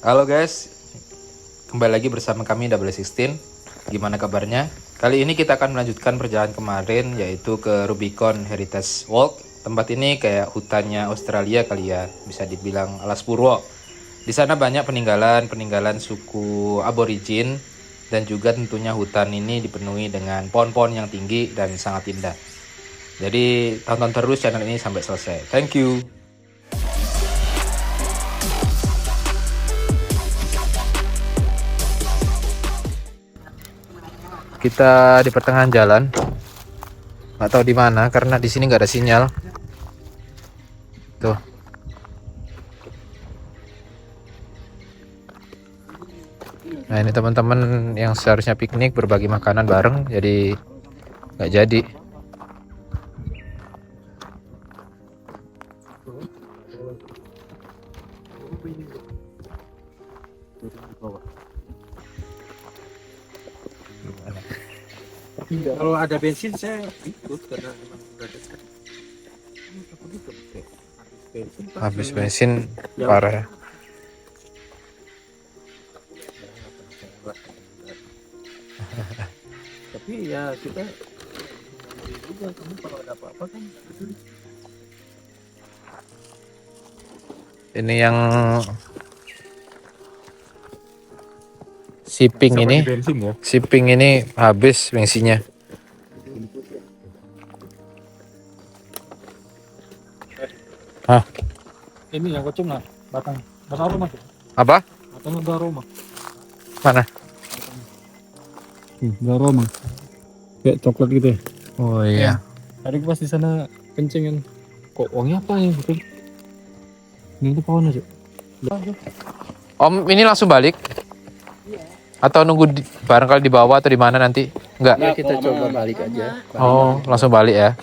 Halo guys, kembali lagi bersama kami Double 16. Gimana kabarnya? Kali ini kita akan melanjutkan perjalanan kemarin, yaitu ke Rubicon Heritage Walk. Tempat ini kayak hutannya Australia kali ya, bisa dibilang alas purwo. Di sana banyak peninggalan suku aborigin, dan juga tentunya hutan ini dipenuhi dengan pohon-pohon yang tinggi dan sangat indah. Jadi tonton terus channel ini sampai selesai. Thank you. Kita di pertengahan jalan, nggak tahu di mana karena di sini nggak ada sinyal. Tuh. Nah ini teman-teman yang seharusnya piknik berbagi makanan bareng, jadi nggak jadi. Kalau ada bensin saya ikut karena memang udah dekat. Habis bensin parah ya. Tapi ya kita juga kamu kalau ada apa-apa kan. Ini yang shipping ini, Bensin ya. shipping ini habis bensinnya. Hah? Ini yang kocok lah, batang aroma. Apa? Batang aroma. Mana? Aroma. Kayak coklat gitu ya. Oh iya. Tadi pas di sana kenceng kan. Kok wangi apa ya gitu? Ini tuh pohon aja. Om ini langsung balik? Atau nunggu barangkali di bawah atau di mana nanti? Enggak. Ya kita coba balik aja. Oh, langsung balik ya.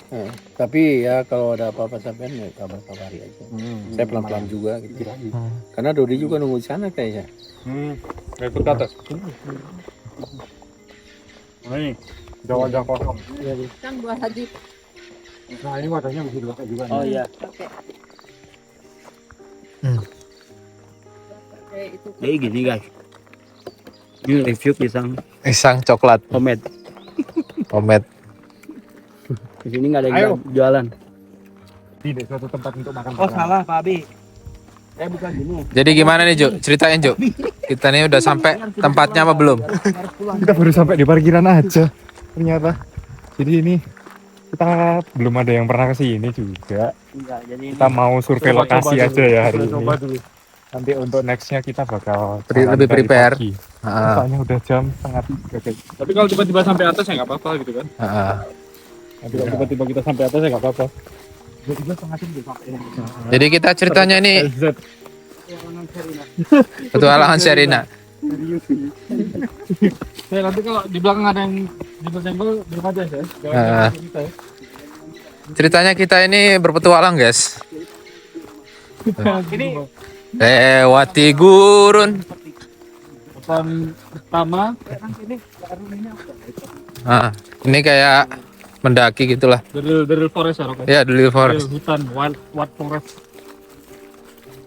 Tapi ya kalau ada apa-apa sampean ya kabar-kabari aja. Saya pelan-pelan juga gitu. Karena Dodi juga nunggu di sana kayaknya. Ikut ke atas. Nah ini, jawa kosong. Kan buah haji. Nah ini wadahnya masih dipakai juga. Oh iya. Pakai itu. Jadi gini guys. Ini review Pisang coklat, homemade. homemade. Di sini nggak ada yang jualan. Tidak suatu tempat untuk makan. Oh salah Pak Abi. Saya bukan gini. Jadi gimana nih, Juk? Ceritain, Juk. Kita nih udah sampai tempatnya apa belum? Kita baru sampai di parkiran aja ternyata. Jadi ini kita belum ada yang pernah ke sini juga. Enggak, jadi Kita mau survei lokasi aja ya hari ini. Coba dulu. Nanti untuk nextnya kita bakal Lebih dari prepare. pagi. Heeh. Soalnya udah jam setengah 3 guys. Tapi kalau tiba-tiba sampai atas ya nggak apa-apa gitu kan. Heeh. Nanti kalau tiba-tiba kita sampai atas ya nggak apa-apa. Tiba-tiba setengah 3 sampai. Jadi kita ceritanya ini petualangan Sherina. Saya nanti kalau di belakang ada yang disenggol belum aja ya. Heeh. Ceritanya kita ini berpetualang, guys. Ini Lewati gurun. hutan pertama Ini kayak mendaki gitulah. dari forest ya Rok? Ya, dulu forest. Hutan wild forest.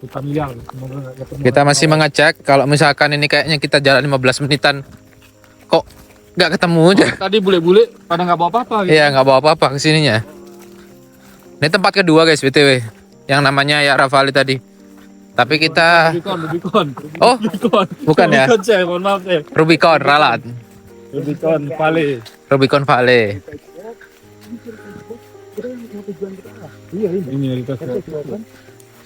Hutan liar. Semoga ketemu. Kita masih mengecek kalau misalkan ini kayaknya kita jalan 15 menitan. Kok nggak ketemu aja? Tadi bule-bule pada nggak bawa apa-apa gitu. Iya, nggak bawa apa-apa kesininya. Ini tempat kedua, guys, BTW. Yang namanya ya Rafali tadi. Tapi kita Rubicon. Oh, bukan ya? Rubicon saya, mohon maaf ya. Rubicon Ralat. Rubicon Valley. Rubicon Valley. Iya ini realitas ya.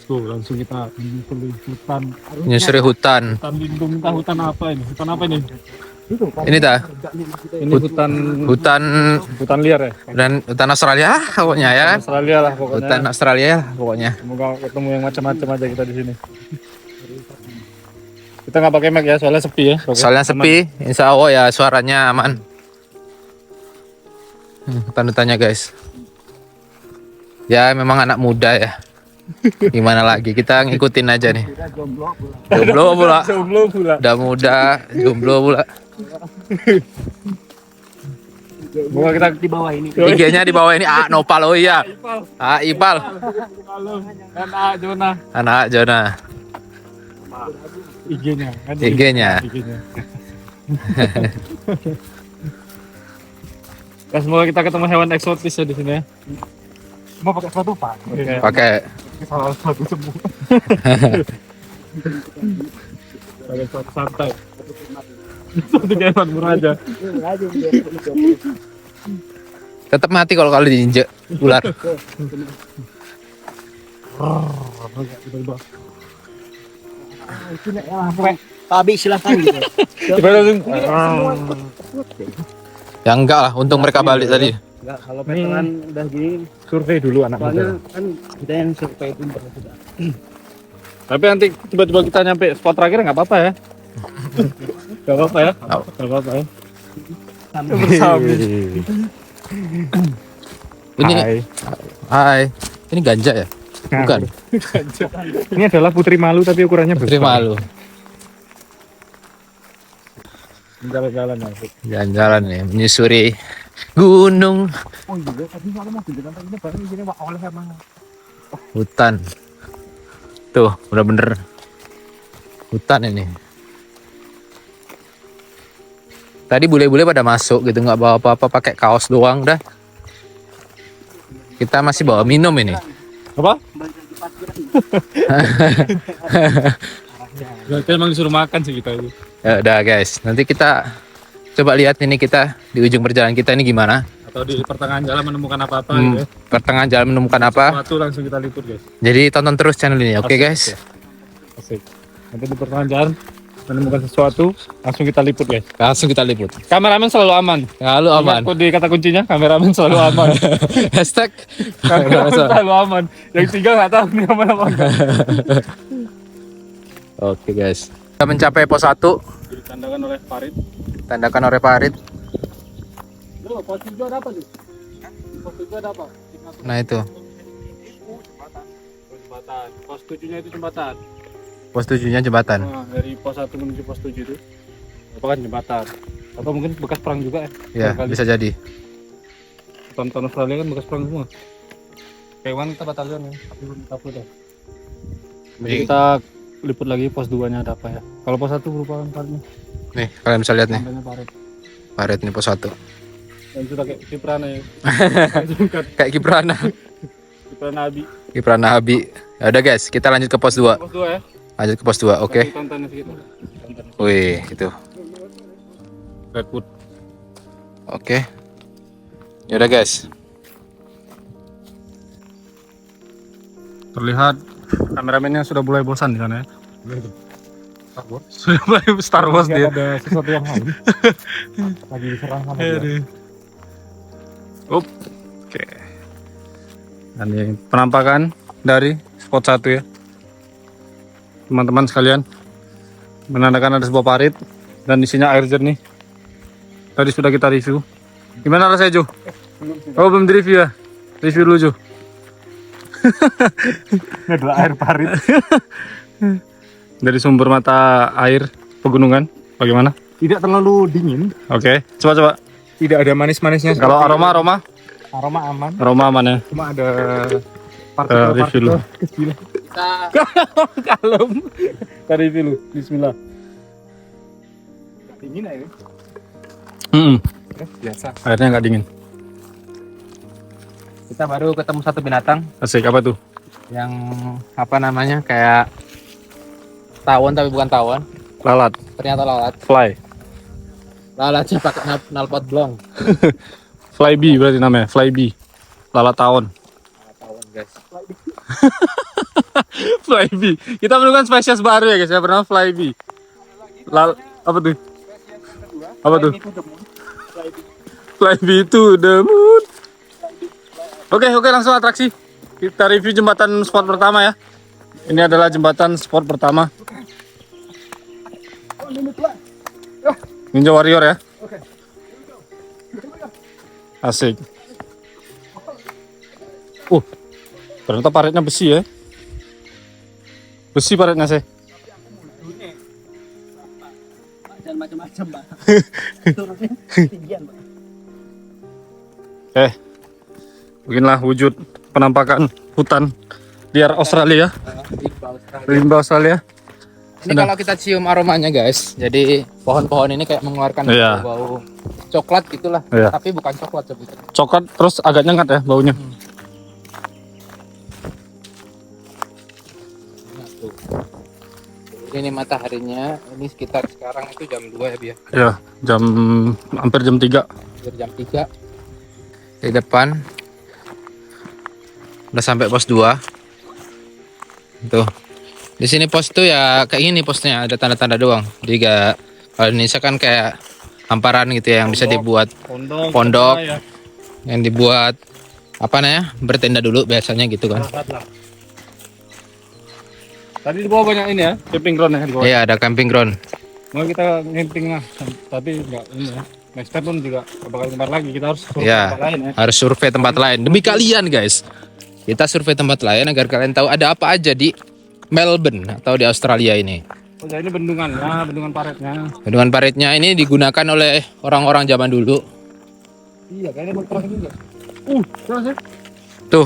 Tuh langsung kita menyusuri hutan. Menyusuri hutan. Hutan lindung, entah hutan apa ini? Hutan apa ini? Ini dah Ini hutan liar ya. dan hutan Australia pokoknya ya kan? Australia lah pokoknya. Hutan Australia pokoknya. Semoga ketemu yang macam-macam aja kita di sini. Kita nggak pakai mic ya, soalnya sepi ya. Soalnya sepi, insya Allah ya suaranya aman. Hutan-hutannya, guys. Ya memang anak muda ya. Gimana lagi, kita ngikutin aja nih. Jomblo pula. Jomblo pula. Udah muda, jomblo pula. Semoga kita di bawah ini. IG-nya di bawah ini Nopal, oh iya. Ipal. Halo. Dan Jonah. Anak Jona. IG-nya kan. IG-nya. IG-nya. Ya, semoga kita ketemu hewan eksotis ya di sini ya. Mau pakai sepatu Pak? Pakai Salah sepatu semua. Pakai sepatu santai. Sepatu hewan murah aja. tetap mati kalau diinjek ular. Pabi silahkan gitu. Ya enggak lah, untung mereka balik tadi. Enggak, kalau peteran udah gini Survei dulu anak soalnya muda. kan kita yang survei itu sudah. Tapi nanti tiba-tiba kita nyampe spot terakhir nggak apa-apa ya. Nggak apa-apa ya. Nggak apa-apa ya. Bersami. Ini Hai. hai. Ini ganja ya? Bukan. Ini adalah putri malu tapi ukurannya besar. Putri malu. Jalan-jalan nanti. Jalan-jalan nih menyusuri gunung, Oh iya, tadi kalau mau tunjukkan tadi baru ini Pak oleh emang. hutan. Tuh, bener-bener hutan ini. Tadi bule-bule pada masuk gitu, nggak bawa apa-apa, pakai kaos doang dah. Kita masih bawa minum ini. Apa? Berarti emang disuruh makan sih kita itu. Ya udah guys, nanti kita coba lihat ini kita di ujung perjalanan kita ini gimana. Atau di pertengahan jalan menemukan apa-apa gitu ya. Pertengahan jalan menemukan apa. Sesuatu langsung kita liput guys. Jadi tonton terus channel ini, oke Asik, guys? Asik. Nanti di pertengahan jalan menemukan sesuatu langsung kita liput guys. Langsung kita liput. Kameramen selalu aman. Lalu aman. Ingat di kata kuncinya kameramen selalu aman. Hashtag Kameramen selalu aman. Yang tiga nggak tahu nih aman apa enggak. Oke guys. Kita mencapai pos 1, Ditandakan oleh Farid. tandakan oleh Farid. Loh, pos 7 ada apa tuh? Pos 7 ada apa? Nah itu, Jembatan. Pos 7-nya itu jembatan. pos 7-nya jembatan. Nah, dari pos 1 menuju pos 7 itu merupakan jembatan. Atau mungkin bekas perang juga ya. Ya, Barangkali. bisa jadi. Tahun-tahun Australia kan bekas perang semua. Kewan kita batalion ya, tapi belum tahu deh. Jadi kita liput lagi pos 2-nya ada apa ya. Kalau pos 1 merupakan Faridnya. Nih, kalian bisa lihat nih. Namanya Farid. Farid nih pos 1. Dan sudah kayak Kiprana ya. Kayak Kiprana. Kiprana Abi. Kiprana Abi. Ya udah guys, kita lanjut ke pos 2. Pos 2 ya. Lanjut ke pos 2, oke. Tontonnya segitu. Tonton. Wih, itu. Redwood. Oke. Ya udah guys. Terlihat kameramennya sudah mulai bosan di sana ya. Sudah mulai Star Wars dia. Ada sesuatu yang lain. Lagi diserang sama dia. Oke. Dan ini penampakan dari spot 1 ya. Teman-teman sekalian, menandakan ada sebuah parit dan isinya air jernih. Tadi sudah kita review. Gimana rasanya, Jo? Oh, belum di-review ya? Review dulu, Jo. Ini adalah air parit. Dari sumber mata air pegunungan. Bagaimana? Tidak terlalu dingin, Oke, coba. tidak ada manis-manisnya. Kalau aroma aroma aman, aman ya. cuma ada Review dulu. kecil. Kalem. Kita review dulu. Bismillah. Dingin aja. Biasa. Airnya nggak dingin. Kita baru ketemu satu binatang Asik, apa tuh? yang apa namanya? Kayak tawon tapi bukan tawon. Lalat. Ternyata lalat. Fly. Lalatnya pakai knalpot blong. Fly bee berarti namanya. Fly bee. Lalat tawon. Tawon guys. Fly bee. Kita menemukan spesies baru ya guys ya, bernama fly bee. Apa tuh? Apa tuh? Fly bee to the moon. Oke, langsung atraksi. Kita review jembatan spot pertama ya. Ini adalah jembatan spot pertama. Ninja Warrior ya. Asik. Ternyata paritnya besi ya. Besi paritnya sih. Dan macam-macam, Pak. Turunnya tinggian, Pak. Beginilah wujud penampakan hutan liar Australia. Rimba Australia. Ini kalau kita cium aromanya guys, jadi pohon-pohon ini kayak mengeluarkan Iya. bau coklat gitulah, Iya. tapi bukan coklat sebetulnya. Coklat terus agak nyengat ya baunya. Nah, tuh. Ini mataharinya, ini sekitar sekarang itu jam 2 ya Bia. Ya, hampir jam 3. Hampir jam 3. Di depan udah sampai pos 2. Tuh. Di sini pos tuh ya kayak gini posnya, ada tanda-tanda doang. Jadi gak, kalau di Indonesia kan kayak hamparan gitu ya yang bisa dibuat pondok, yang dibuat apa namanya, bertenda dulu biasanya gitu kan. Tadi di bawah banyak ini ya, camping ground ya di bawah. Iya, ada camping ground. Mau kita camping lah, tapi enggak ini ya. Next time pun juga bakal kembar lagi, kita harus survei Iya, tempat lain ya. harus survei tempat lain demi kalian guys. Kita survei tempat lain agar kalian tahu ada apa aja di Melbourne atau di Australia ini. Oh, ya ini bendungannya, bendungan paretnya. Bendungan paritnya ini digunakan oleh orang-orang zaman dulu. Iya, kayaknya berperang juga. Terus ya? Tuh,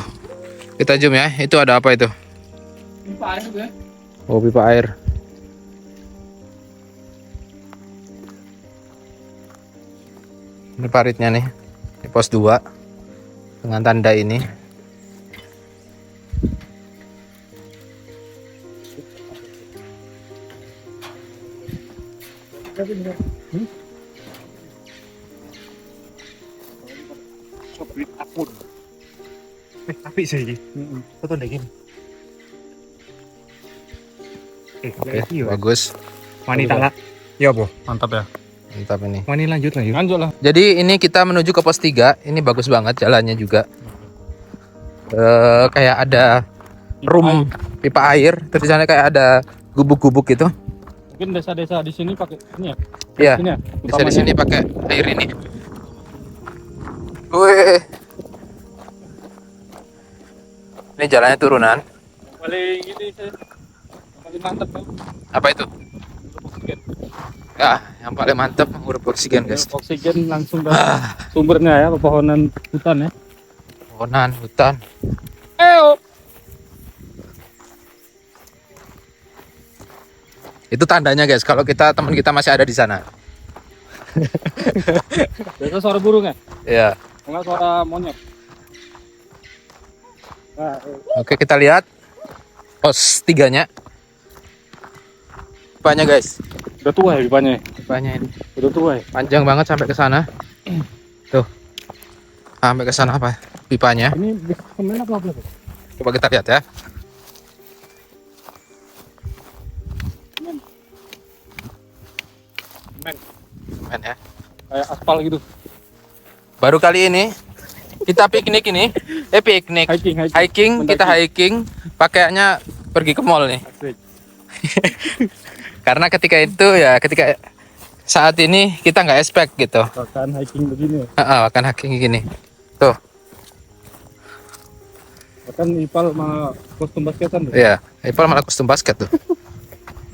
kita zoom ya. Itu ada apa itu? Pipa air ya. Oh, pipa air. Ini paritnya nih. Di pos 2. Dengan tanda ini. Tapi sih. Foto lagi. Oke, bagus. Wanita lah. Ya, Bu. Mantap ya. Mantap ini. Wanita lanjut lah yuk. Lanjut lah. Jadi ini kita menuju ke pos 3. Ini bagus banget jalannya juga. Kayak ada room pipa air. Terus di sana kayak ada gubuk-gubuk gitu. Mungkin desa-desa di sini pakai ini ya. Iya. Sini ya. Bisa di sini pakai air ini. Wih. Ini jalannya turunan. Paling ini paling mantap kan. Apa itu? Oksigen. Ya, yang paling mantap menguruk oksigen guys. Oksigen langsung dari sumbernya ya, pepohonan hutan ya. Pohonan, hutan. Itu tandanya guys, kalau teman kita masih ada di sana. Biasa suara burung ya? Iya. Enggak suara monyet. Nah, Oke, kita lihat pos 3-nya. Pipanya guys. udah tua ya pipanya. Pipanya ini Udah tua ya. panjang banget sampai ke sana. Tuh. Sampai ke sana apa? Pipanya. Ini kemana apa? Coba kita lihat ya. Men ya. Kayak aspal gitu. Baru kali ini kita piknik ini. Piknik. Hiking. Kita hiking. Pakaiannya pergi ke mall nih. Asik. Karena ketika saat ini kita nggak expect gitu. Bahkan hiking begini. Akan hiking gini. Tuh. Bahkan Ipal mah kostum basketan tuh. Iya. Ipal malah kostum basket tuh.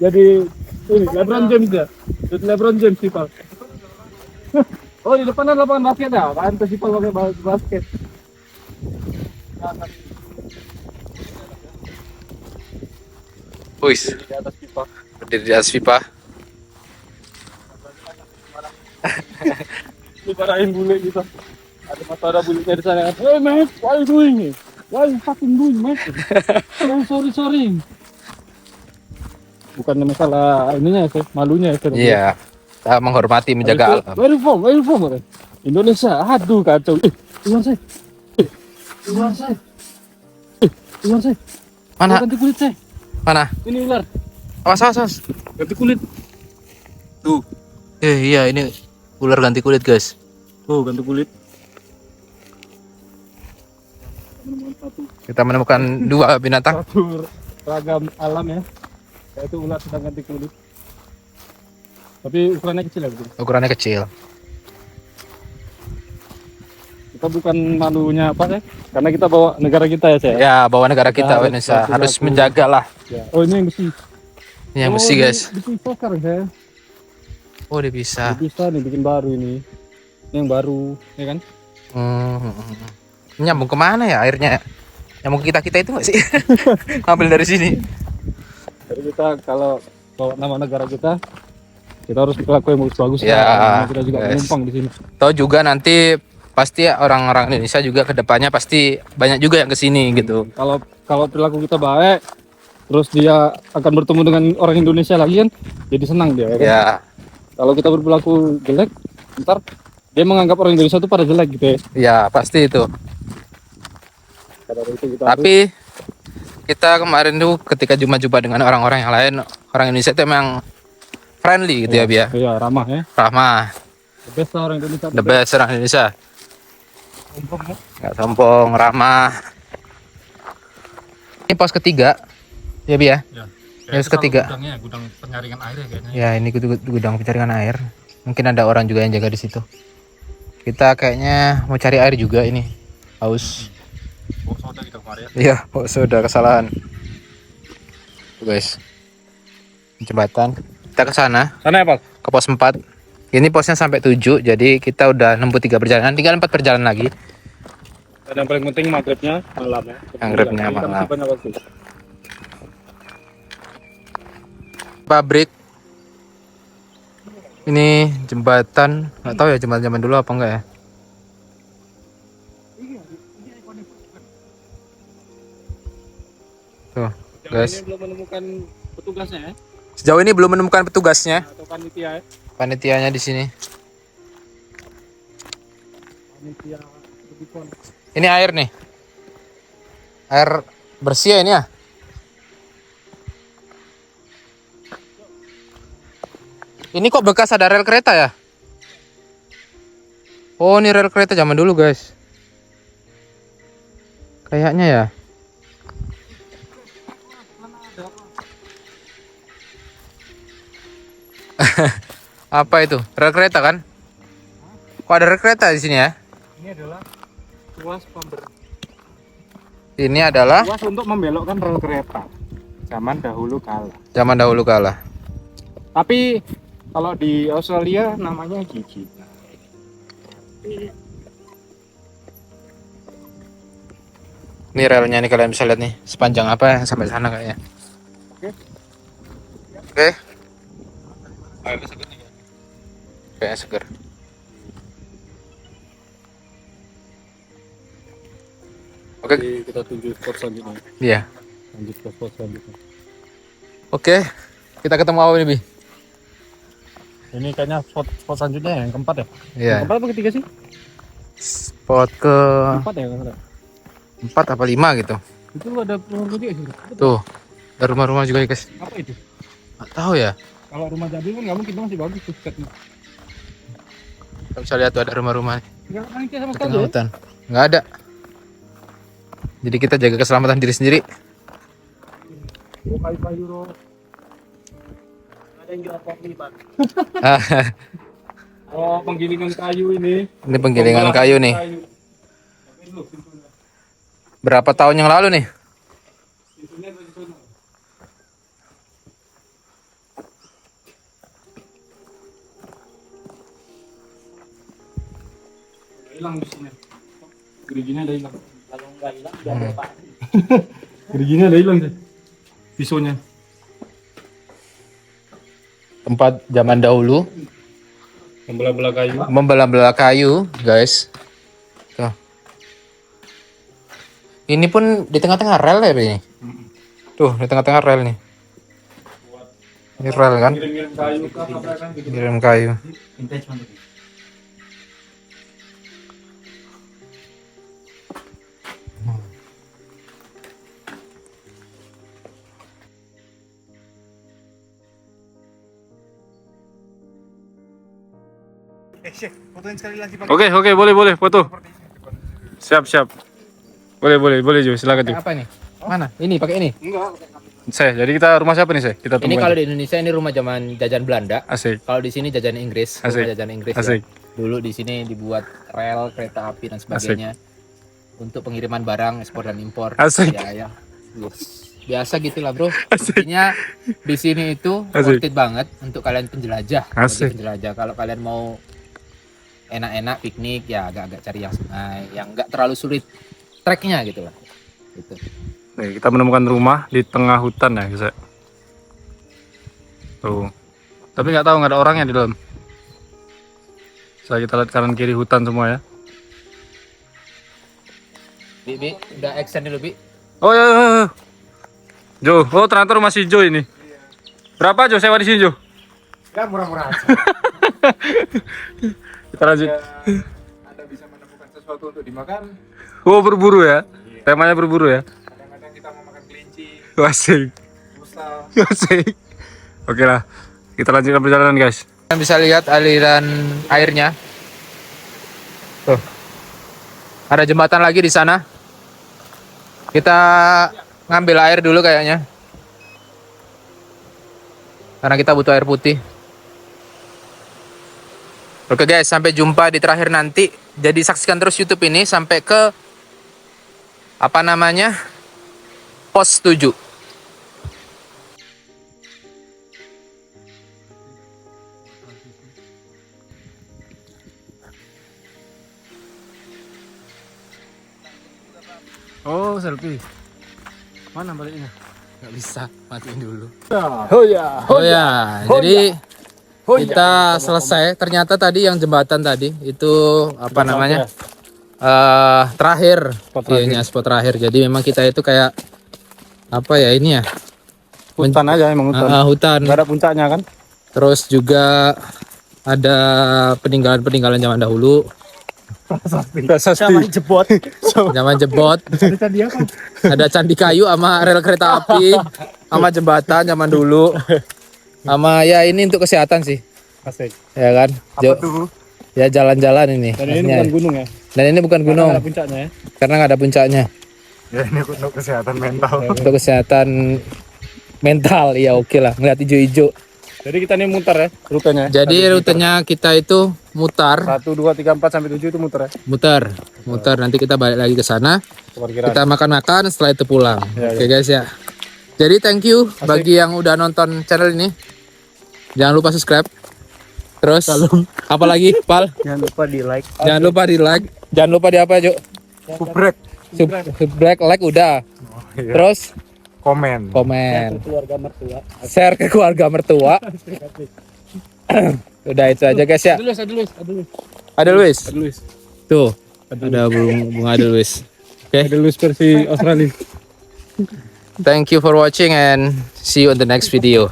Jadi ini LeBron James ya. Jadi LeBron James Ipal. Oh di depan ada lapangan basket ya. Kan terus Ipal pakai basket. Wis. Di atas pipa. Berdiri di atas pipa. Dimarahin bule gitu. Ada bulenya di sana. Hey man, why you doing it? Why you fucking doing man? Oh, sorry. Bukannya masalah ininya ya, malunya ya. Iya. Kita menghormati, menjaga alam. Where you from? Indonesia. Aduh kacau. Keluar saya. Keluar saya. Mana? Ganti kulit saya. Mana? Ini ular. Awas. Ganti kulit. Tuh. Iya, ini ular ganti kulit, guys. Tuh ganti kulit. Kita menemukan 2 binatang. Satu ragam alam ya. Yaitu ular sedang ganti kulit. Tapi ukurannya kecil ya. Betul. Ukurannya kecil. Kita bukan malunya apa ya? Karena kita bawa negara kita ya saya. Ya, bawa negara kita Harus Indonesia laku-laku. harus menjaga lah. Ya. Oh ini yang besi. Ini yang besi, guys. Besi sokar ya. Oh, dia bisa. Bisa nih bikin baru ini. Ini yang baru, ya kan? Nyambung kemana ya airnya? Nyambung ke kita itu nggak sih? Ambil dari sini. Jadi kita kalau bawa nama negara kita harus berlaku yang bagus-bagus. Ya, Karena kita juga guys. menumpang di sini. Tahu juga nanti pasti orang-orang Indonesia juga kedepannya pasti banyak juga yang kesini gitu. Kalau perilaku kita baik, terus dia akan bertemu dengan orang Indonesia lagi kan, jadi senang dia. Kan? Ya, Kalau kita berperilaku jelek, ntar dia menganggap orang Indonesia itu pada jelek gitu ya. ya pasti itu. Karena itu kita Tapi kita kemarin tuh ketika jumpa-jumpa dengan orang-orang yang lain, orang Indonesia itu emang friendly gitu ya, Bia. Iya, ramah ya. Rahmah, The best lah orang Indonesia. the best orang Indonesia. Nggak sombong, ramah. Ini pos ketiga, ya Bia. Ya. Pos ketiga. Gudang penyaringan air ya kayaknya. Ya, ini gudang penjaringan air. Mungkin ada orang juga yang jaga di situ. Kita kayaknya mau cari air juga ini. Haus. Oh, soda kita kemarin ya. Iya, sudah kesalahan. Tuh, guys. Jembatan. Kita ke sana, Sana ya, Pak? ke pos 4. Ini posnya sampai 7, jadi kita udah nempuh 3 perjalanan, tinggal 4 perjalanan lagi. Dan yang paling penting maghribnya malam ya. Maghribnya Kita malam. masih banyak waktu. Pabrik. Ini jembatan, nggak tahu ya jembatan zaman dulu apa enggak ya. Tuh, guys. Ini belum menemukan petugasnya ya. Sejauh ini belum menemukan petugasnya. Atau panitia ya. Panitianya di sini. Panitia Rubicon. Ini air nih. Air bersih ya ini ya. Ini kok bekas ada rel kereta ya? Oh, ini rel kereta zaman dulu, guys. Kayaknya ya. Apa itu? Rel kereta kan? Kok ada rel kereta di sini ya? Ini adalah tuas pember. Ini adalah Tuas untuk membelokkan rel kereta. Zaman dahulu kala. zaman dahulu kala. Tapi kalau di Australia namanya gigi. Ini relnya nih kalian bisa lihat nih sepanjang apa sampai sana kayaknya. Oke. Kayaknya seger. Oke. Jadi kita tuju spot selanjutnya. Iya. Lanjut ke spot selanjutnya. Oke. Kita ketemu apa nih, Bi? Ini kayaknya spot selanjutnya yang keempat ya. Iya. Yang keempat apa ketiga sih? Spot ke Keempat ya kalau nggak salah. 4 apa 5 gitu. Itu ada rumah ketiga sih. Tuh. Ada rumah-rumah juga, guys. Apa itu? Nggak tahu ya. Kalau rumah jadul kan nggak mungkin itu masih bagus tuh setnya. Kita bisa lihat tuh ada rumah-rumah Nggak panitia sama di sekali tengah ya. hutan. Nggak ada. Jadi kita jaga keselamatan diri sendiri. Kayu-kayu roh. Ada yang jual kopi, Pak. Oh, penggilingan kayu ini. Ini penggilingan kayu nih. Berapa tahun yang lalu nih? Hilang di sini. Geriginya ada hilang. Kalau nggak hilang, ada apa? Geriginya ada hilang sih. Pisaunya. Tempat zaman dahulu Membelah-belah kayu. membelah-belah kayu, guys. Tuh. Ini pun di tengah-tengah rel ya, ini. Tuh, di tengah-tengah rel nih. Ini rel kan? Ngirim-ngirim kayu ke apa kan gitu. Kirim kayu. Chef, fotoin sekali lagi Pak. Oke, boleh foto. Siap. Boleh Jo, silakan Jo. Apa nih? Mana? Ini pakai ini. Jadi kita rumah siapa nih, Kita Ini temukan. kalau di Indonesia ini rumah zaman jajan Belanda. Asik. Kalau di sini jajan Inggris, Asik. rumah jajan Inggris. Ya. Asik. Dulu di sini dibuat rel kereta api dan sebagainya untuk pengiriman barang ekspor dan impor. Asik. Ya. Biasa gitulah, Bro. Asik. Intinya di sini itu Asik. worth it banget untuk kalian penjelajah. Bagi Asik. penjelajah. Kalau kalian mau enak-enak piknik ya agak-agak cari yang sungai, yang enggak terlalu sulit treknya gitu lah. Gitu. Nih, kita menemukan rumah di tengah hutan ya, guys. Tuh. Tapi nggak tahu nggak ada orangnya di dalam. Saya kita lihat kanan kiri hutan semua ya. Bi, udah action dulu, Bi. Oh ya, ya, ya. Jo, oh ternyata rumah si Jo ini. Berapa Jo sewa di sini Jo? Ya murah-murah aja. Kita lanjut. Anda bisa menemukan sesuatu untuk dimakan. Oh berburu ya. Temanya berburu ya. Kadang-kadang kita mau makan kelinci, Asik. musa. Asik. Oke lah. Kita lanjutkan perjalanan guys. Kalian bisa lihat aliran airnya. Tuh. Ada jembatan lagi di sana. Kita ngambil air dulu kayaknya. Karena kita butuh air putih. Oke guys, sampai jumpa di terakhir nanti. Jadi saksikan terus YouTube ini sampai ke apa namanya? Pos 7. Oh selfie. Mana baliknya? Nggak bisa, matiin dulu. Oh ya. Oh ya, jadi kita selesai. Ternyata tadi yang jembatan tadi itu apa namanya? Terakhir, iya spot terakhir. Jadi memang kita itu kayak apa ya ini ya? Hutan aja emang hutan. Hutan. Gak ada puncaknya kan? Terus juga ada peninggalan-peninggalan zaman dahulu. Sama jebot. Zaman jebot. Ada candi kayu sama rel kereta api, sama jembatan zaman dulu. Sama ya ini untuk kesehatan sih. Asik. Ya kan? Apa tuh? Ya jalan-jalan ini. Dan ini maksudnya. bukan gunung ya? Dan ini bukan gunung. Ada puncaknya ya? Karena nggak ada puncaknya. Ya ini untuk kesehatan mental. Untuk kesehatan mental, ya oke lah. Ngeliat hijau-hijau. Jadi kita ini muter ya rutenya. Jadi rutenya kita itu mutar, 1, 2, 3, 4 sampai 7 itu muter ya. muter. Nanti kita balik lagi ke sana. Parkiran. Kita makan-makan, setelah itu pulang. Ya, Oke guys ya. Jadi thank you bagi yang udah nonton channel ini. Jangan lupa subscribe. Terus apalagi Pal? Jangan lupa di like. Jangan lupa di like. Jangan lupa di apa Juk? Subrek. Subscribe, like udah. Iya. Terus Komen. komen. Keluarga mertua. Share ke keluarga mertua. Udah itu aja guys ya. Ada Luis. Tuh. Ada bunga ada Luis. Oke. Ada Luis versi Australia. Thank you for watching and see you on the next video.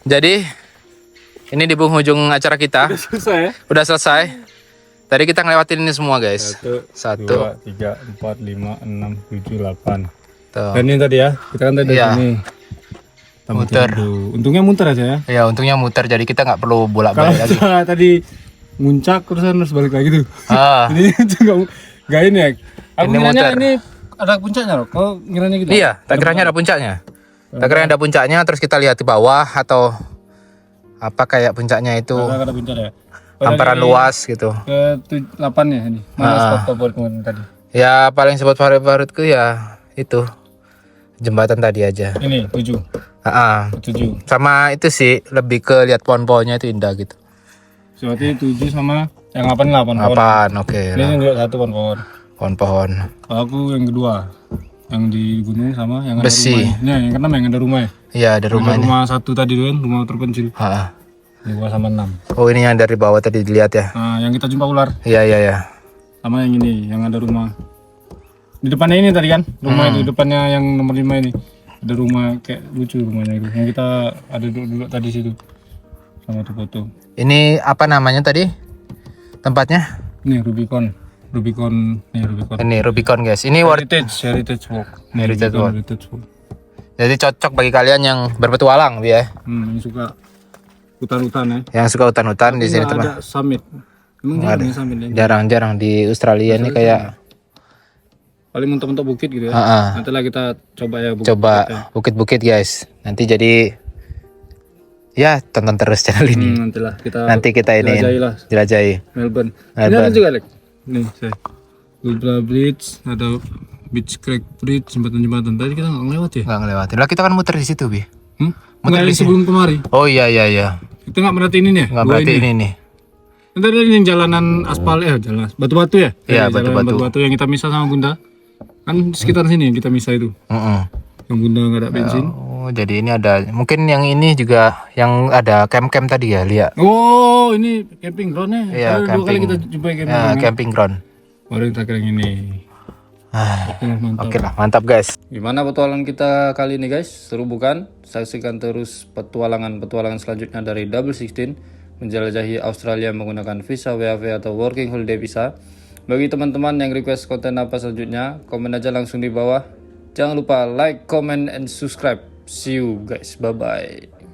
Jadi ini di penghujung acara kita. Susah ya. Udah selesai. Tadi kita ngelewatin ini semua guys. 1, 2, 3, 4, 5, 6, 7, 8. Tuh. Dan ini tadi ya, kita kan tadi Iya. sini. Kita Muter. dulu. Untungnya muter aja ya. Ya untungnya muter jadi kita nggak perlu Kalau bolak-balik lagi. misalnya tadi muncak terus harus balik lagi tuh. Ah, Ini tuh nggak ini ya. Aku Ini ngiranya muter. ini ada puncaknya loh. Kau ngiranya gitu? iya, tak kiranya ada puncaknya. Tak kiranya ada puncaknya terus kita lihat di bawah atau apa kayak puncaknya itu Ada puncak ya. hamparan luas gitu. Ke 8 ya ini. Mana spot favorit kemarin tadi? Ya paling spot favoritku ya itu jembatan tadi aja. Ini 7. Ah, 7. sama itu sih lebih ke lihat pohon-pohonnya itu indah gitu. Berarti 7 sama yang 8 lah pohon. Apaan? Oke. Ini yang lihat satu pohon. Pohon-pohon. Kalau aku yang kedua. Yang di gunung sama yang ada Besi. rumah. Ini yang keenam yang ada rumah ya. Iya ada Ada rumahnya. rumah 1 tadi tuh kan, rumah terpencil. Ah. 2 sama 6. Oh ini yang dari bawah tadi dilihat ya. Nah, yang kita jumpa ular Iya iya iya. sama yang ini, yang ada rumah. Di depannya ini tadi kan, rumah itu depannya yang nomor 5 ini. Ada rumah kayak lucu rumahnya itu. Yang kita ada duduk tadi situ. Sama tuh foto. Ini apa namanya tadi? Tempatnya? Nih Rubicon. Nih Rubicon. Ini Rubicon guys. Ini Heritage Walk. Nih, Heritage Rubicon Walk. Heritage Walk. Jadi cocok bagi kalian yang berpetualang ya. Ini suka hutan-hutan ya. Yang suka hutan-hutan di sini Nggak teman. ada summit. Emang jarang ya summit ya? Jarang-jarang di Australia ini kayak Paling mentok-mentok bukit gitu ya. Ah. Nanti lah kita coba ya bukit. coba bukit-bukit guys. Nanti jadi ya tonton terus channel ini. Nantilah kita Nanti kita ini jelajahi lah jelajahi. Melbourne. Ini Melbourne. ada juga Lek. Nih saya. Ultra Bridge, ada Beach Creek Bridge, jembatan-jembatan. Tadi kita nggak lewat ya? Nggak ngelewatin. Lah kita kan muter di situ bi. Hmm? Muter Nggak, di yang sebelum kemari. Oh iya iya iya. Kita nggak merhatiin ini ya? Nggak Dua berarti ini nih. Nanti ada ini jalanan aspal jalan batu-batu ya? Iya, Jalanan batu-batu. batu-batu yang kita misah sama Bunda. Kan sekitar sini yang kita misah itu. Mm-mm. Yang Bunda nggak ada bensin. Oh, jadi ini ada, mungkin yang ini juga yang ada camp-camp tadi ya, Lia. Oh, ini camping groundnya. Iya, Dua kali camping. kita jumpai camping Ya, ground. camping ground. Baru kita kira yang ini. Mantap. Oke lah, mantap guys. Gimana petualangan kita kali ini guys? Seru bukan? Saksikan terus petualangan selanjutnya dari Double 16 menjelajahi Australia menggunakan visa WAV atau Working Holiday Visa. Bagi teman-teman yang request konten apa selanjutnya, komen aja langsung di bawah. Jangan lupa like, comment, and subscribe. See you guys. Bye-bye.